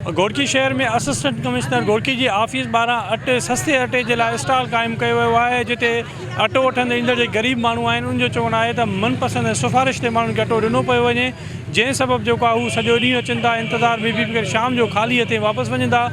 घोड़की शहर में assistant commissioner घोड़की जी office बारा सस्ते अटे के लिए स्टॉल कायम किया जिते अटो वठंदे ईंदड़ जो गरीब मानू आहिनि उनजो चवणु आहे त मनपसंद सिफारिश से माण्हुनि खे अटो ॾिनो पियो वञे जंहिं सबबु जेको आहे हू सॼो ॾींहुं अचनि था इंतज़ार में बीह करे शाम जो ख़ाली हथे वापसि वञनि था।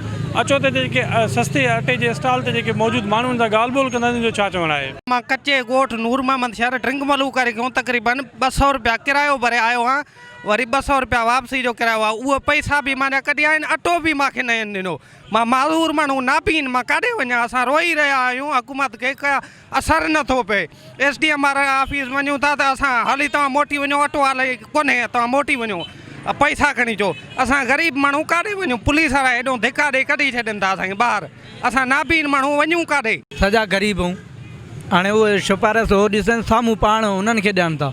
अचो त जेके सस्ते अटे जे स्टॉल ते जेके मौजूद माण्हू आहिनि त ॻाल्हि ॿोल कंदा आहिनि जो छा चवणु आहे। मां कच्चे ॻोठ नूर मोहम्मद शहर ड्रिंक मलू करे गयो तक़रीबन 200 रुपया किरायो भरे आयो हाँ वरी 200 रुपया वापसी जो किरायो आहे उहो पैसा भी मां कढिया आहिनि अटो भी मूंखे न ॾिनो। मां माज़ूर माण्हू ना पीन मां काॾे वञा असां रोई रहिया आहियूं हुकूमत खे का असर नथो पए। SDM वारा ऑफिस वञूं था त असां हाली तव्हां मोटी वञो अटो हाले कोन्हे तव्हां मोटी वञो पैसा खणी अचो असां ग़रीब माण्हू काॾे वञूं पुलिस वारा हेॾो धिका ॾेई कढी छॾनि था असांखे ॿाहिरि असां ना पीन माण्हू वञूं काॾे सॼा ग़रीब आहियूं हाणे उहे सिफारिश हो ॾिसनि साम्हूं पाण उन्हनि खे ॾियनि था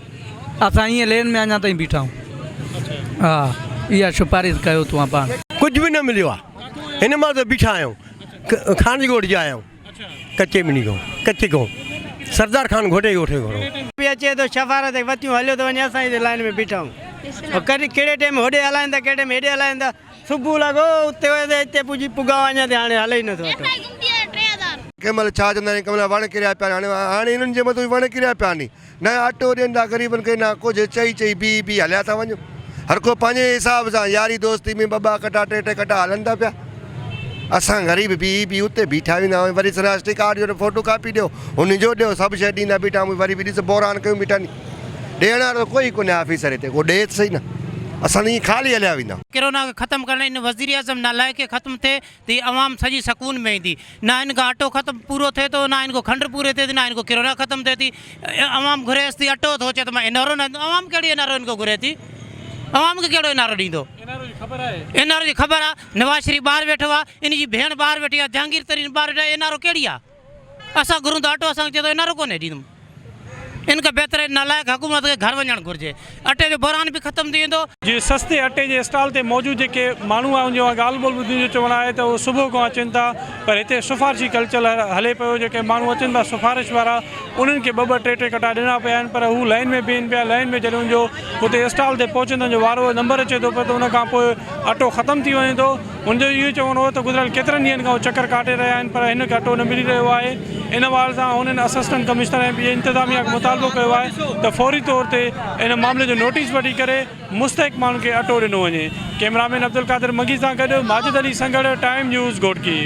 असां ईअं लेन में अञा ताईं बीठा आहियूं। हाँ इहा सिफारिश कयो तव्हां पाण कुछ भी न मिलियो आहे हिन मां त बीठा आहियूं खानगोट जा आहियूं कच्चे मिनी खां कच्चे खां सरदार खान घोटे घोटे घोड़ो अचे तो सिफारिश वतियूं हलियो तो वञे असां लाइन में बीठा आहियूं कॾहिं कहिड़े टाइम होॾे हलाईंदा कहिड़े टाइम हेॾे हलाईंदा सुबुह लॻो उते हिते पुॼी पुॻा वञा त हाणे हले ई नथो अटो कंहिं महिल छा चवंदा आहिनि कंहिं महिल वण किरिया पिया हाणे हिननि जे मथां वण किरिया पिया नी न अटो ॾियनि था ग़रीबनि खे न कुझु चई बी हलिया था वञूं हर को पंहिंजे हिसाब सां यारी दोस्ती में ॿ कटा टे कटा हलनि था पिया असां ग़रीब बी उते बीठा वेंदा आहियूं वरी राष्ट्रीय कार्ड जो फोटो कापी ॾियो हुनजो ॾियो सभु शइ ॾींदा बीठा वरी बि ॾिस बोरान कयूं बीठा नी ॾियण वारो कोई कोन्हे ऑफिसर हिते को ॾे सही न असां ईअं ख़ाली हलिया वेंदा। कोरोना खे ख़त्म करण इन वज़ीर आज़म नालायक ख़त्म थिए तो अवाम सॼी सकून में ईंदी ना इनका अटो ख़त्म पूरो थिए तो ना इनको खंड पूरे थिए थी ना इनको कोरोना ख़त्म थिए थी अवाम घुरेसि थी अटो थो अचे तो मां इनारो न अवाम कहिड़ी इनारो इनको घुरे थी अवाम खे कहिड़ो इनारो ॾींदो इनारो जी ख़बर आहे नवाज़ शरीफ़ ॿाहिरि वेठो आहे इन जी भेण ॿाहिरि वेठी आहे जहांगीर तरीन ॿाहिरि वेठा इनारो कहिड़ी आहे असां घुरूं था अटो असांखे चए थो इनारो कोन्हे ॾींदुमि इनका बेहतर नालायक हुकूमत के घर वञणु घुरिजे अटे जो बोरान भी ख़त्म थी वेंदो। जी सस्ते अटे जे स्टॉल ते मौजूद जेके माण्हू आहे उनजो ॻाल्हि ॿोल ॿुधण जो चवणु आहे त उहो सुबुह खां अचनि था पर हिते सिफारिशी कल्चर हले पियो जेके माण्हू अचनि था सिफारिश वारा उन्हनि खे ॿ टे कटा ॾिना पिया आहिनि पर हू लाइन में बीहनि पिया लाइन में जॾहिं उनजो हुते स्टॉल ते पहुचंदे जो वारो नंबर अचे थो पियो त उन खां पोइ अटो ख़त्म थी वञे थो उनजो इहो चवणो हो त गुज़िरियल केतिरनि ॾींहंनि खां चकर काटे रहिया आहिनि पर हिन खे अटो न मिली रहियो आहे। इन वार सां हुननि असिस्टेंट कमिश्नर ऐं ॿिए इंतिज़ामिया खे मुतालबो कयो आहे त फौरी तौर ते इन मामले जो नोटिस वठी करे मुस्तहिक माण्हुनि खे अटो ॾिनो वञे। कैमरामैन अब्दुल कादिर मगी सां गॾु माजिद अली संगड़ टाइम न्यूज़ घोड़की।